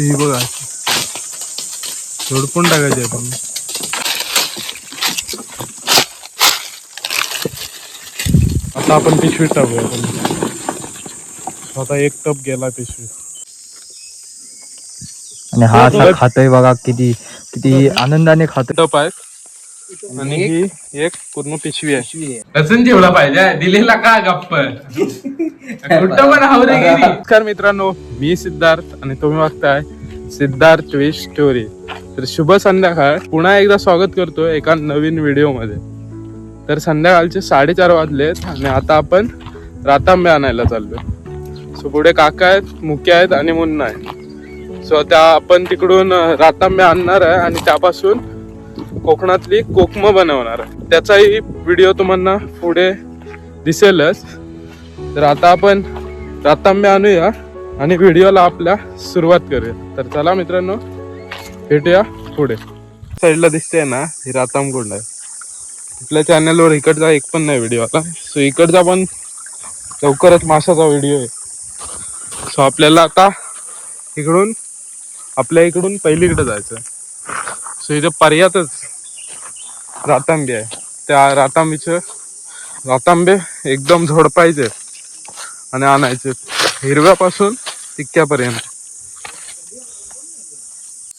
ही बघा झोडपून टाकायची आपण. आता आपण पिशवीत टाकूया आपण. आता एक टप गेला पिशवी. आणि हा असा खातोय बघा, किती किती आनंदाने खातोय. टप आहे आणि ही एक पूर्ण पिशवी आहे. रसून ठेवला पाहिजे दिलेला का गप्प कुठं पण हावरे गेली. नमस्कार मित्रांनो, मी सिद्धार्थ आणि तुम्ही बघताय सिद्धार्थ ट्विस्ट स्टोरी. तर शुभ संध्याकाळ. पुन्हा एकदा स्वागत करतो एका नवीन व्हिडिओ मध्ये. तर संध्याकाळचे 4:30 वाजलेत आणि आता आपण रातांबे आणायला चाललोय. सो पुढे काका आहेत, मुख्य आहेत आणि मुन्ना आहे. सो त्या आपण तिकडून रातांबे आणणार आहे आणि त्यापासून कोकणातली कोकम बनवणार आहे. त्याचाही व्हिडिओ तुम्हाला पुढे दिसेलच. तर आता आपण रातांबे आणूया आणि व्हिडिओला आपल्या सुरुवात करूया. तर चला मित्रांनो, भेटूया पुढे. साईडला दिसते ना, ही रातांबकुंड आहे. आपल्या चॅनलवर इकडचा एक पण नाही व्हिडिओ आला. सो इकडचा पण लवकरच माशाचा व्हिडिओ आहे. सो आपल्याला आता इकडून आपल्या इकडून पहिलीकडे जायचं. सो इथं पर्यातच रातांबे आहे. त्या रातांबे एकदम झोडपायचे आणि आणायचे हिरव्यापासून तिक्क्यापर्यंत.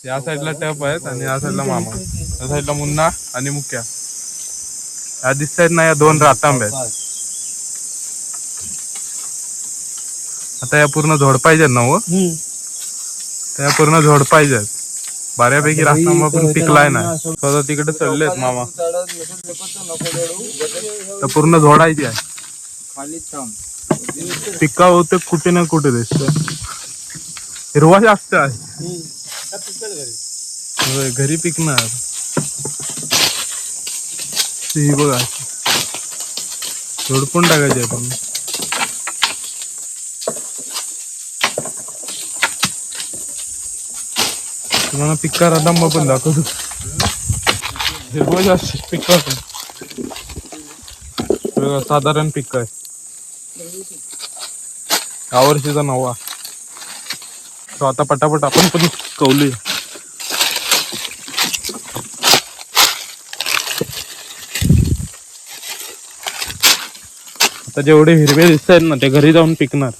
या साईडला टप आहेत आणि या साईडला मामा, या साईडला मुन्ना आणि मुक्या. या दिसत ना, या 2 रातांबे आहेत. आता या पूर्ण झोडपायचे ना हो, त्या पूर्ण झोडपायचे आहेत. बऱ्यापैकी रातांबा पण पिकलाय ना. स्वतः तिकडे चढलेत मामा. तर पूर्ण झोडायची आहे. पिका होते कुठे ना कुठे दिसत. हिरवा जास्त आहे. घरी पिकणार. ही बघा झोडपून टाकायची आपण. तुम्हाला पिक्का रातांबा पण दाखवतो. हिरवा जास्त पिक्का साधारण पिक्का आहे. यावर्षीचा 9वा. तो आता पटापट आपण पण कवली. आता जेवढे हिरवे दिसत आहेत ना, ते घरी जाऊन पिकणार.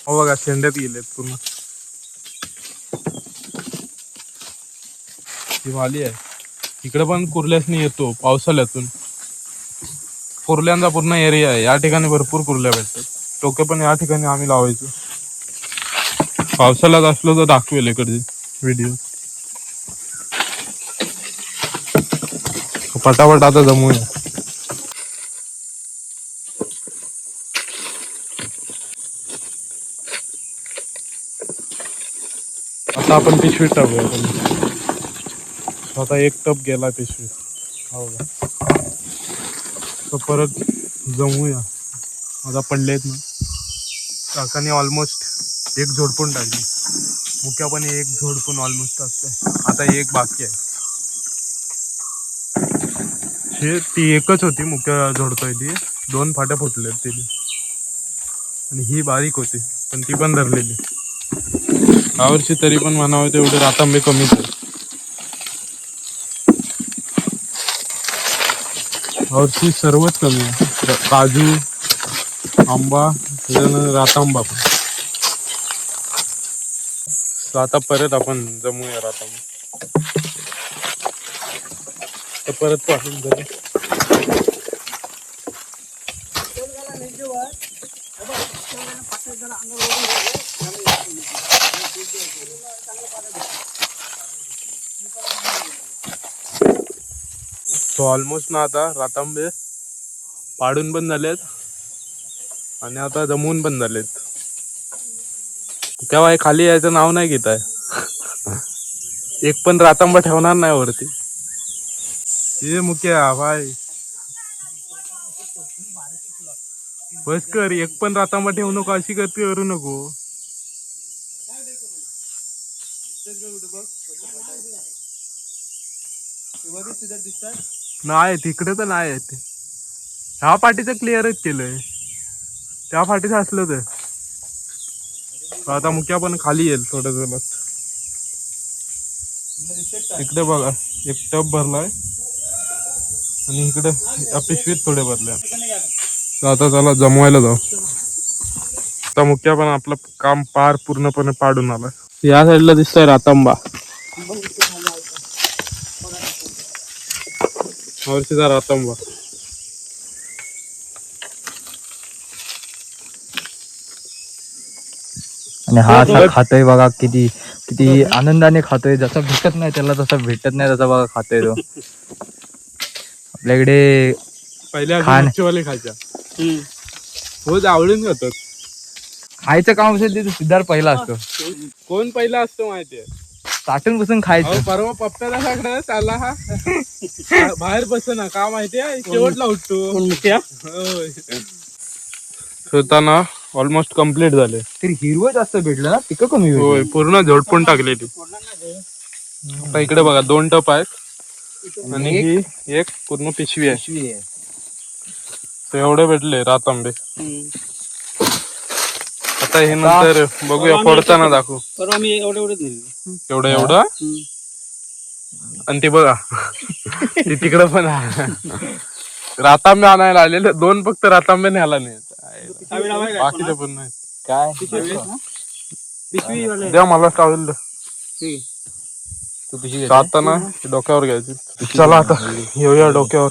हो बघा, शेंड्यात गेलेत पूर्ण. ही वाली आहे. इकडे पण कुर्ल्यासनी येतो पावसाळ्यातून. कुर्ल्यांचा पूर्ण एरिया आहे. या ठिकाणी भरपूर कुर्ल्या भेटतात. टोके पण या ठिकाणी आम्ही लावायचो. पावसाळ्यात असलो तर दाखवेल इकडचे व्हिडिओ. पटापट आता जमूया. आता आपण पिशवीत टाकूया आपण. आता एक टप गेला पिशवी. हो का, तर परत जमूया. आता पडलेत ना. काकाने ऑलमोस्ट एक झोडपून टाकली. मुक्या पण एक झोडपून ऑलमोस्ट असते. आता एक बाकी आहे. ती एकच होती मुक्या झोडतोय ती. 2 फाट्या फुटलेत तिथे. आणि ही बारीक होती पण ती पण धरलेली. यावर्षी तरी पण म्हणावं तेवढे रातांबे कमीच आहे. यावर्षी सर्वच कमी आहे. काजू, आंबा, रातांबा पण. आता परत आपण जमूया रातांबा. तर परत पासून झाले. तो ऑलमोस्ट ना आता रातांबे पाडून पण झालेत आणि आता जमून पण झालेत. तेव्हा खाली यायचं नाव नाही घेत आहे. एक पण रातांबा ठेवणार नाही वरती. हे मुख्य भाई बस कर. एक पण रातांबा ठेवू नको, अशी गती करू नको. नाही तिकडे तर नाही आहे ते. ह्या पाठीचं क्लिअरच केलंय, त्या पाठीचं असलं तर आता मुक्या पण खाली येईल थोड्या वेळात. इकडे बघा एक टप भरलाय आणि इकडे या पिशवीत थोडे भरले. आता त्याला जमवायला जाऊ. आता मुक्या पण आपलं काम पार पूर्णपणे पाडून आलाय. या साईडला दिसतोय रातांबा, वर्षीचा रातांबा. आणि हा असा खातोय बघा, किती किती आनंदाने खातोय. जसा भेटत नाही त्याला, तसा भेटत नाही तसा बघा खातोय तो. आपल्याकडे पहिल्या खाण मच्छीवाले खायच्या हो आवडून जातात. खायचं काम असेल ते सिद्धार्थ पहिला असतो. कोण पहिला असतो माहितीये? साठून बसून खायचं. परवा पप्प्याला सांगणार त्याला हा बाहेर बस ना का माहितीये, शेवटला उठतो. स्वतःना ऑलमोस्ट कम्प्लीट झाले. तरी हिरवं जास्त भेटलं ना, पिकं कमी होय पूर्ण झोडपून टाकलेली. आता इकडे बघा 2 टप आहेत आणि ही एक पूर्ण पिशवी आहे. एवढे भेटले रातांबे. आता हे नंतर बघूया, फोडताना दाखवू. एवढं एवढं आणि ते बघा ते तिकडं पण रातांबे आणायला आलेले 2 फक्त रातांबे न्यायला नाही, बाकीचे पण नाही. काय द्या मला टावेल तू पिशवी आता ना डोक्यावर घ्यायची. चला आता येऊया डोक्यावर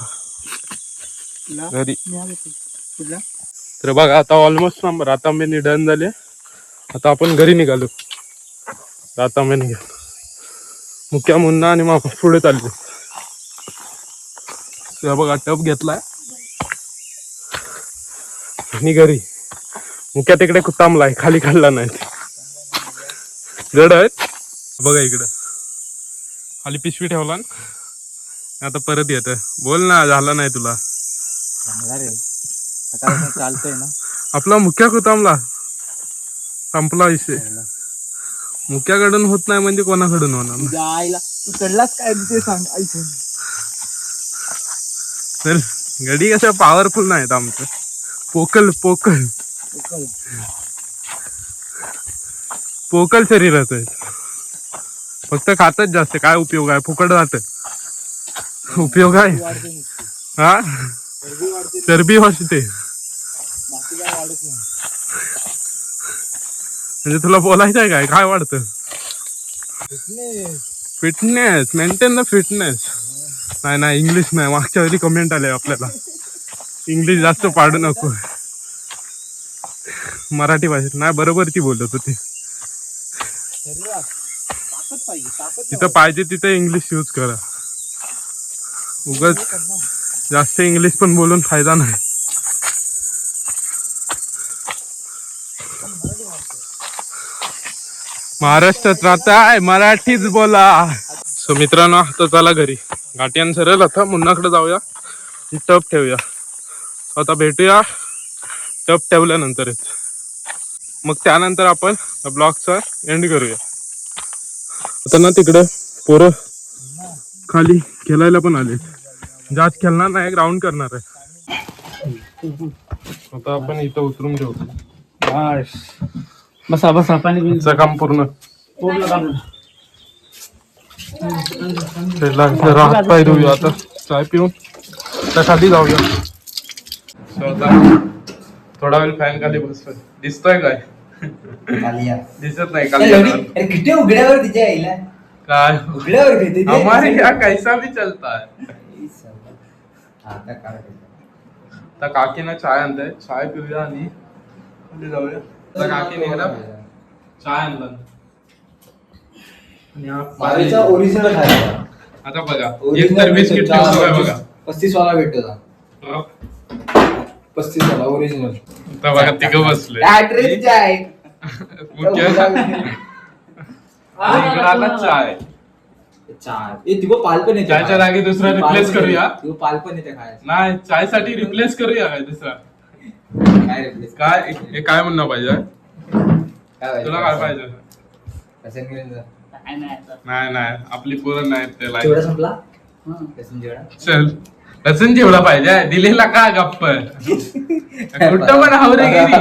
घरी. तर बघा आता ऑलमोस्ट रातांबे डन झाले. आता आपण घरी निघालो. रातांबे निघालो, मुक्या मुन्ना आणि मग पुढे चालले. बघा टप घेतलाय आणि घरी. मुक्या तिकडे थांबलाय, खाली काढला नाही. जड आहेत बघा. इकडं खाली पिशवी ठेवला, आता परत येत. बोल ना, झाला नाही तुला? चालतंय ना आपला मुक्या खुतांबला, संपला विषय. मुक्याकडून होत नाही म्हणजे कोणाकडून होणार? तू चढलाच काय ते सांग. तर गडी कशा पॉवरफुल नाहीत आमचं. पोकल पोकल पोकल शरीराच आहे. फक्त खातच जास्त. काय उपयोग आहे? फुकट जात उपयोग आहे? हा चरबी वाढते. म्हणजे तुला बोलायचं आहे काय? काय वाढतं? फिटनेस. Maintain the fitness. नाही नाही इंग्लिश नाही. मागच्या वेळी कमेंट आले आपल्याला, इंग्लिश जास्त पाडू नको. मराठी भाषेत नाही, बरोबर ती बोलत होती. तिथं पाहिजे तिथं इंग्लिश यूज करा. उगाच जास्त इंग्लिश पण बोलून फायदा नाही. महाराष्ट्रात राहताय, मराठीच बोला. सो मित्रांनो, आता चला घरी. गाठ्यान सरळ आता मुन्नाकडे जाऊया, टप ठेवूया. आता भेटूया टप ठेवल्यानंतरच. मग त्यानंतर आपण ब्लॉगचा एंड करूया. आता ना तिकडे पोरं खाली खेळायला पण आले. जास्त खेळणार नाही, ग्राउंड करणार आहे. आता आपण इथं उतरून घेऊ. बसा बसा. पाणी काम पूर्ण हात पाय धुऊया. आता चाय पिऊन त्या खाली जाऊया. थोडा वेळ फॅन खाली बसतोय. दिसतोय काय? दिसत नाही खाली. किती उघड्यावर तिच्या आईला काय उघड्यावर हमारे यहाँ कैसा भी चलता है. आता काकीना चाय आणताय. चाय पिऊया आणि खाली जाऊया. आता काकीने चाय आणला. ओरिजिनल खायचा. आता बघा एक तर बिस्किट बघा 35 वाला भेटतो. 35 वाला ओरिजिनल. आता बघा तिघं बसले. चाय चायच्या जागी दुसरा रिप्लेस करूया. नाही चाय साठी रिप्लेस करूया काय दुसरा. काय हे काय म्हणणं पाहिजे? तुला काय पाहिजे? नाही नाही आपली पोरं नाही त्याला संपला चल लसूण जेवढा पाहिजे दिलेला का गप्प कुठं पण हाव रे गेली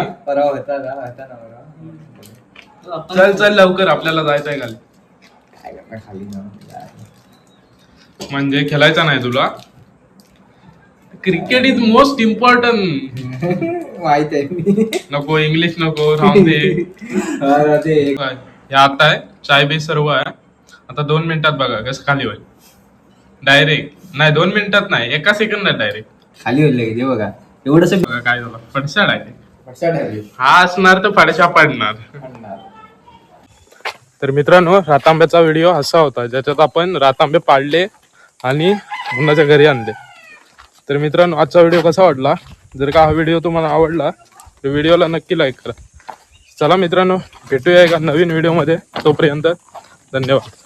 चल चल लवकर आपल्याला जायचंय खाली म्हणजे खेळायचं नाही तुला क्रिकेट इज मोस्ट इम्पॉर्टंट माहित आहे नको इंग्लिश नको राहून दे हे आता आहे चाय बी सर्व आहे आता 2 मिनिटात बघा कसं खाली होईल डायरेक्ट नाही 2 मिनिटात नाही 1 सेकंदात डायरेक्ट खाली होईल बघा एवढंच बघा काय झालं फडशा डायरेक्ट हा असणार तर फडशा पडणार तर मित्रांनो रातांब्याचा व्हिडिओ असा होता ज्याच्यात आपण रातांबे पाडले आणि मुलाच्या घरी आणले तर मित्रांनो आजचा व्हिडिओ कसा वाटला जर का हा व्हिडिओ तुम्हाला आवडला तर व्हिडिओला नक्की लाईक करा चला मित्रांनो भेटूया एका नवीन व्हिडिओमध्ये तोपर्यंत धन्यवाद